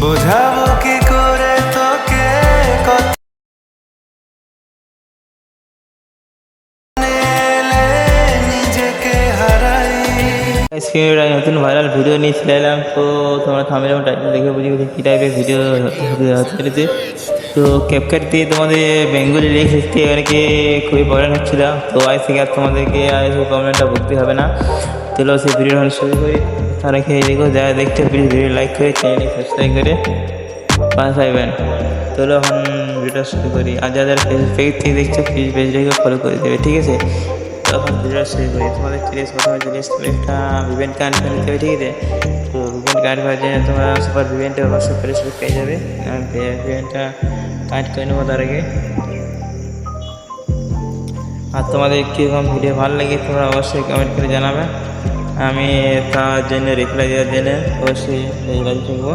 বোঝাবো কি করে তোকে নিজেকে হারাই। স্ক্রিনে নতুন ভাইরাল ভিডিও নিয়ে চলে এলাম। তো তোমরা থাম্বনেল এবং টাইটেল দেখে বুঝে গেছো কী টাইপের ভিডিও হতে চলেছে। তো ক্যাপকাট দিয়ে তোমাদের বেঙ্গলি লিখতে অনেকে খুবই প্রবলেম হচ্ছিল। তো আজ থেকে আর তোমাদেরকে আর সেই প্রবলেমটা ভুগতে হবে না। চলো সেই ভিডিও শুরু করি। তারা খেয়ে দেখো, যারা দেখতে ভিডিও লাইক করে চ্যানেলটি সাবস্ক্রাইব করে পাশে থাকবেন। চলো এখন ভিডিওটা শুরু করি। আর যারা ফেসবুক থেকে দেখছো প্লিজ পেজটাকে ফলো করে দেবে, ঠিক আছে? তখন ভিডিওটা শুরু করি। তোমাদের চিলিস প্রথমে চিলিস একটা ইভেন্ট কার্ড নিতে হবে, ঠিক আছে? তো ইভেন্ট কার্ড করার জন্য তোমরা সুপার ইভেন্টে অবশ্যই ফেসবুক পেয়ে যাবে। ইভেন্টটা কার্ড করে নেবো তার আগে। আর তোমাদের কীরকম ভিডিও ভালো লাগে তোমরা অবশ্যই কমেন্ট করে জানাবে। আমি তার জন্য রিপ্লাই দেওয়ার জন্য অবশ্যই রাজি থাকবো।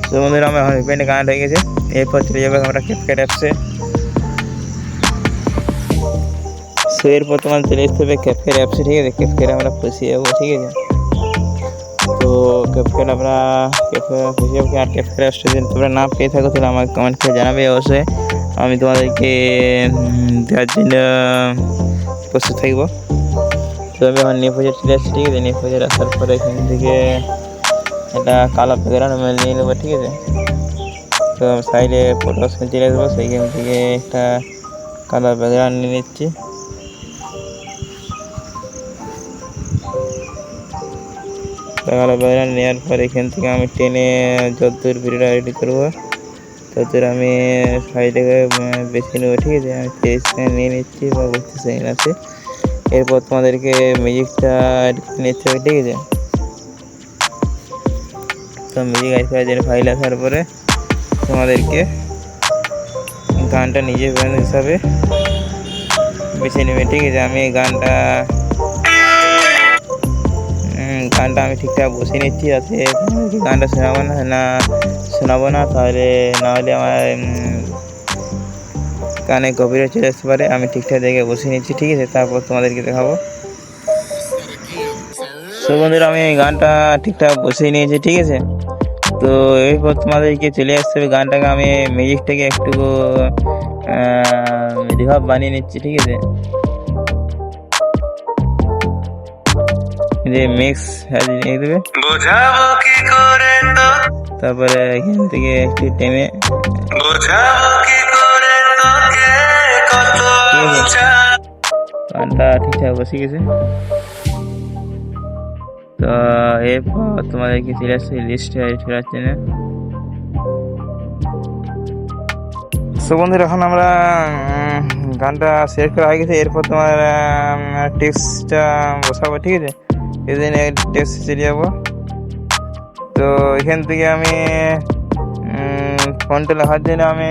তো বন্ধুরা আমার ইভেন্টে কানেক্ট হয়ে গেছে। এরপর চলে যাবে আমরা ক্যাপকাট অ্যাপসে। সো এরপর তোমার চলে আসতে হবে ক্যাপকাট অ্যাপসে, ঠিক আছে? ক্যাপকাট আমরা ফসে যাবো, ঠিক আছে? তো ক্যাপকাট আমরা ফসে যাবো। আর ক্যাপকাট অ্যাপসটা যদি তোমরা না পেয়ে থাকো তাহলে আমাকে কমেন্ট করে জানাবে অবশ্যই। আমি তোমাদেরকে দেওয়ার জন্য প্রস্তুত থাকবো। তো আমি এখন নেফোজে চলে আসছি, ঠিক আছে? নেফোজে আসার পরে এখান থেকে একটা কালো ব্যাকগ্রাউন্ড আমি নিয়ে নেবো, ঠিক আছে? তো সাইডে ফটো চলে আসবো, সেইখান থেকে একটা কালার ব্যাকগ্রাউন্ড নিয়ে নিচ্ছি। কালার ব্যাকগ্রাউন্ড নেওয়ার পর এখান থেকে আমি টেনে যতদূর ভিডিওটা এডিট করবো ততদূর আমি সাইডে বেছে নেবো, ঠিক আছে? আমি 30 সেকেন্ড নিয়ে নিচ্ছি বা 32 সেকেন্ড আছে। এরপর তোমাদেরকে মিউজিকটা এডিট করে নিতে হবে, ঠিক আছে? তো মিউজিক এড করার জন্য ফাইল আসার পরে তোমাদেরকে গানটা নিজের ব্যান্ড হিসাবে বেছে নেবে, ঠিক আছে? আমি গানটা আমি ঠিকঠাক বসে নিচ্ছি, যাতে গানটা শোনাবো না তাহলে না হলে আমার কানে কপিরাইট চলে আসতে পারে। আমি ঠিকঠাক দেখে বসে নিচ্ছি, ঠিক আছে? তারপর তোমাদেরকে দেখাবো। সো বন্ধুরা আমি গানটা ঠিকঠাক বসিয়ে নিয়েছি, ঠিক আছে? তো এরপর তোমাদেরকে চলে আসতে হবে গানটাকে আমি মিউজিকটাকে একটু রিভাব বানিয়ে নিচ্ছি, ঠিক আছে? যে মিক্স নিয়ে দেবে, বোঝাবো কি করে তো তারপরে এখান থেকে একটু টেনে বোঝাবো কি করে তোকে কত গানটা ঠিকঠাক বসে গেছে। তো এরপর তোমাদেরকে চলে আসছে লিস্টে ফেরার জন্য। সো বন্ধুরা এখন আমরা গানটা শেয়ার করা হয়ে গেছে। এরপর তোমার টেক্সটটা বসাবো, ঠিক আছে? এই জন্য টেক্সট চলে যাবো। তো এখান থেকে আমি ফোনটা লেখার জন্য আমি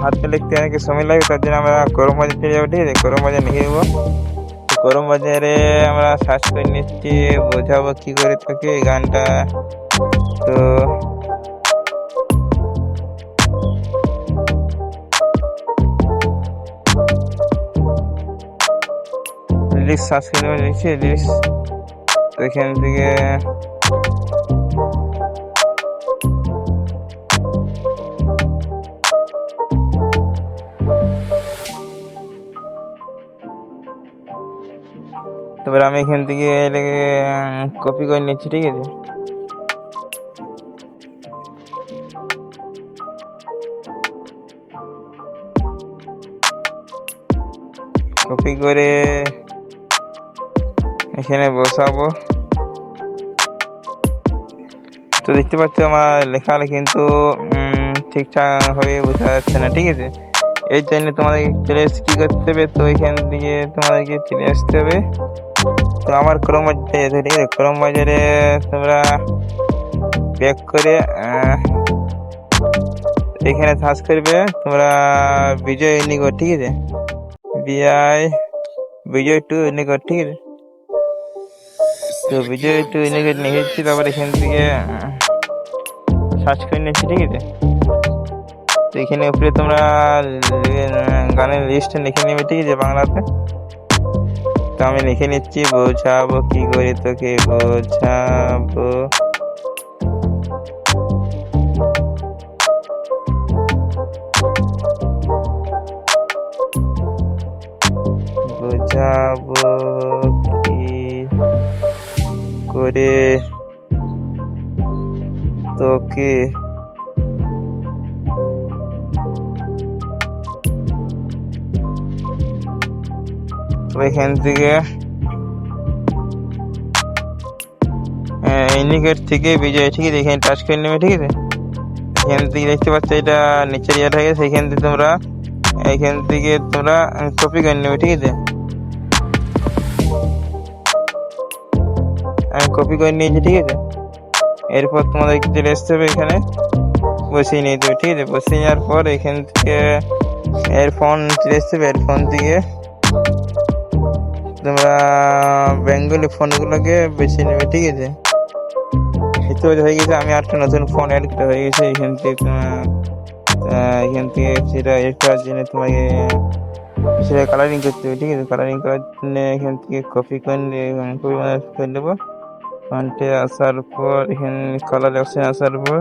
হাতে লিখতে অনেক সময় লাগে, তার জন্য আমরা ক্রোম বাজার চলে যাবো, ঠিক আছে? ক্রোম বাজার লিখে দেবো। ক্রোম বাজারে আমরা সার্চ করে নিচ্ছি বোঝাবো কি করে থাকে এই গানটা। তো লিরিক্স সার্চ করে লিখছি লিরিক্স। তো এখান থেকে তারপরে আমি এখান থেকে কপি করে নিচ্ছি, ঠিক আছে? কপি করে এখানে বসাবো। তো দেখতে পাচ্ছ আমার লেখালে কিন্তু ঠিকঠাক ভাবে বোঝা যাচ্ছে না, ঠিক আছে? এই জন্য তোমাদেরকে চলে আসতে কী করতে হবে, তো এখান থেকে তোমাদেরকে চলে আসতে হবে। তো আমার ক্রোম বাজারে যেতে, ঠিক আছে? ক্রোম বাজারে তোমরা ব্যাক করে এখানে সার্চ করবে তোমরা বিজয় ইউনিকোড, ঠিক আছে? বিজয় 2 ইউনিকোড, ঠিক আছে? তো বিজয় 2 ইউনিকোড লিখেছি। তারপর এখান থেকে সার্চ করে নিচ্ছি, ঠিক আছে? তো এখানে উপরে তোমরা গানের লিস্টটা লিখে নেবে, ঠিক আছে? বাংলাতে তো আমি লিখে নিচ্ছি, বোঝাবো কি করে তোকে বোঝাবো, বোঝাবো কি করে তোকে তো এখান থেকে ইন্ডিকেট থেকে বিজয়, ঠিক আছে, এখানে টাচ করে নেবে, ঠিক আছে। এখান থেকে দেখতে পাচ্ছ এটা নিচের ইয়ে থাকে, সেখান থেকে তোমরা এখান থেকে তোমরা কপি করে নেবে, ঠিক আছে। আমি কপি করে নিয়েছি, ঠিক আছে। এরপর তোমাদেরকে চলে আসতে হবে এখানে, বসিয়ে নিয়ে দেবে, ঠিক আছে। বসিয়ে নেওয়ার পর এখান থেকে এয়ারফোন চলে আসতে হবে, এয়ারফোন থেকে তোমরা বেঙ্গলি ফোনগুলোকে বেছে নেবে, ঠিক আছে। এতে হয়ে গেছে, আমি একটা নতুন ফোন অ্যাড করতে হয়ে গেছে। এখান থেকে সেটা এড করার জন্য তোমাকে সেটা কালারিং করতে হবে, ঠিক আছে। কালারিং করার জন্য এখান থেকে কপি করে নেবো। ফন্টে আসার পর এখানে কালার অপশন আসার পর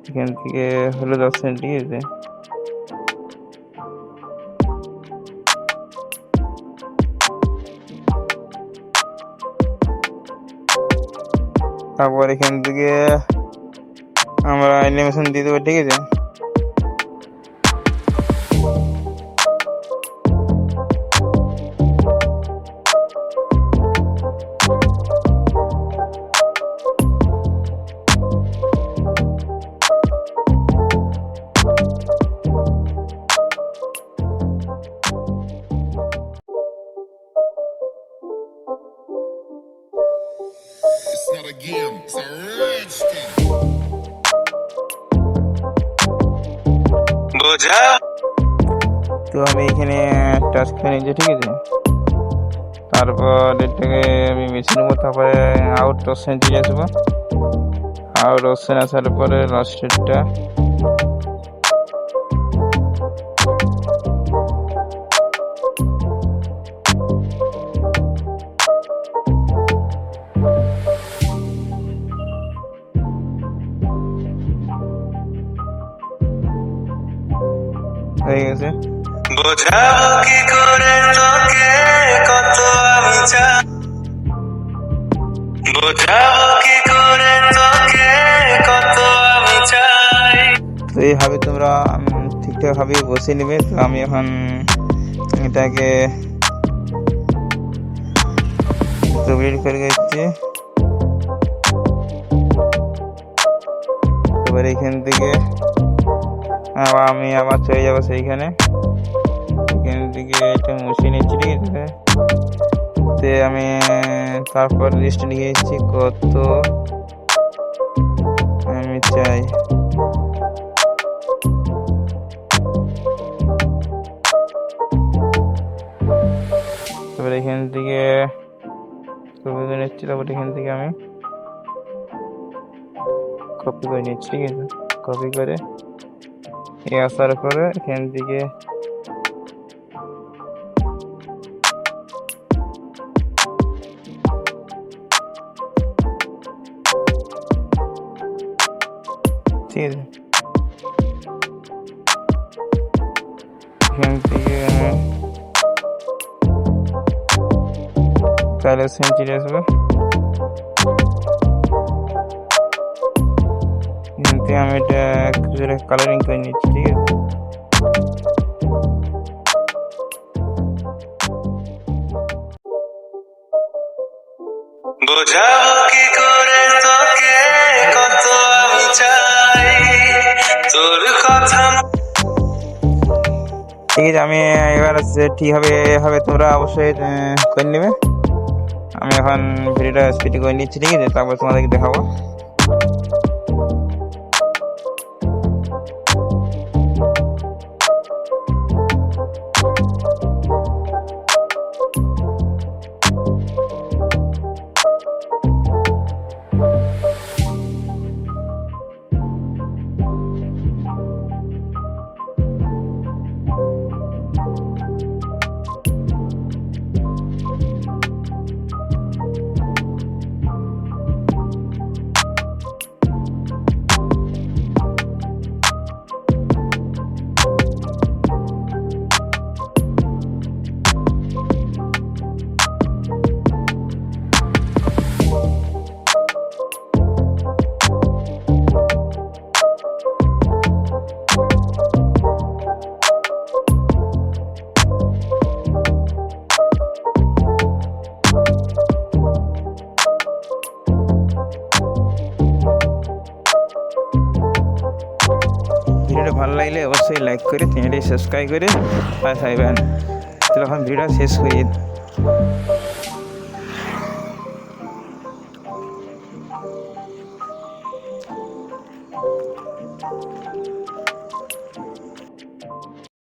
এখান থেকে হলুদ অপশন, ঠিক আছে। তারপর এখান থেকে আমরা অ্যানিমেশন দিয়ে দেবো, ঠিক আছে। It's not a game, it's a rich thing. বোঝা তো আমি এখানে টাচ করে নিয়েছি, ঠিক আছে। তারপর এটাকে আমি বেছে নেবো, তারপরে আউট অপশন চলে আসবো। আউট অপশন আসার পরে লাস্টেরটা হয়ে গেছে। বোঝাবো কি করে তোকে কত আমি চাই, বোঝাবো কি করে তোকে কত আমি চাই। তো এইভাবে তোমরা ঠিকঠাক ভাবে বসে নেবে। তো আমি এখন এটাকে ডুপ্লিকেট করে দিচ্ছি। এবার এখান থেকে আমি আবার চলে যাবো সেইখানে, এখান থেকে এটা মুছে নিচ্ছি, ঠিক আছে। তে আমি তারপর লিস্ট লিখে দিচ্ছি কত আমি চাই। তারপর এখান থেকে কপি করে নিচ্ছি, তারপর এখান থেকে আমি কপি করে নিচ্ছি, ঠিক আছে। কপি করে আসার পরে এখান থেকে ঠিক আছে, এখান থেকে কালার সেন্টারে আসবে। এখান থেকে আমি এটা কালারিং করে নিচ্ছি, ঠিক আছে। বোঝাবো কি করে তোকে কত আমি চাই, তোর কথা। ঠিক আছে, আমি এবার ঠিক হবে তোমরা অবশ্যই করে নেবে। আমি এখন ভিডিওটা স্পিড করে নিচ্ছি, ঠিক আছে। তারপর তোমাদেরকে দেখাবো। লাগলে অবশ্যই লাইক করে চ্যানেলটি সাবস্ক্রাইব করে পাশে থাকবেন। তাহলে এখন ভিডিও শেষ করি।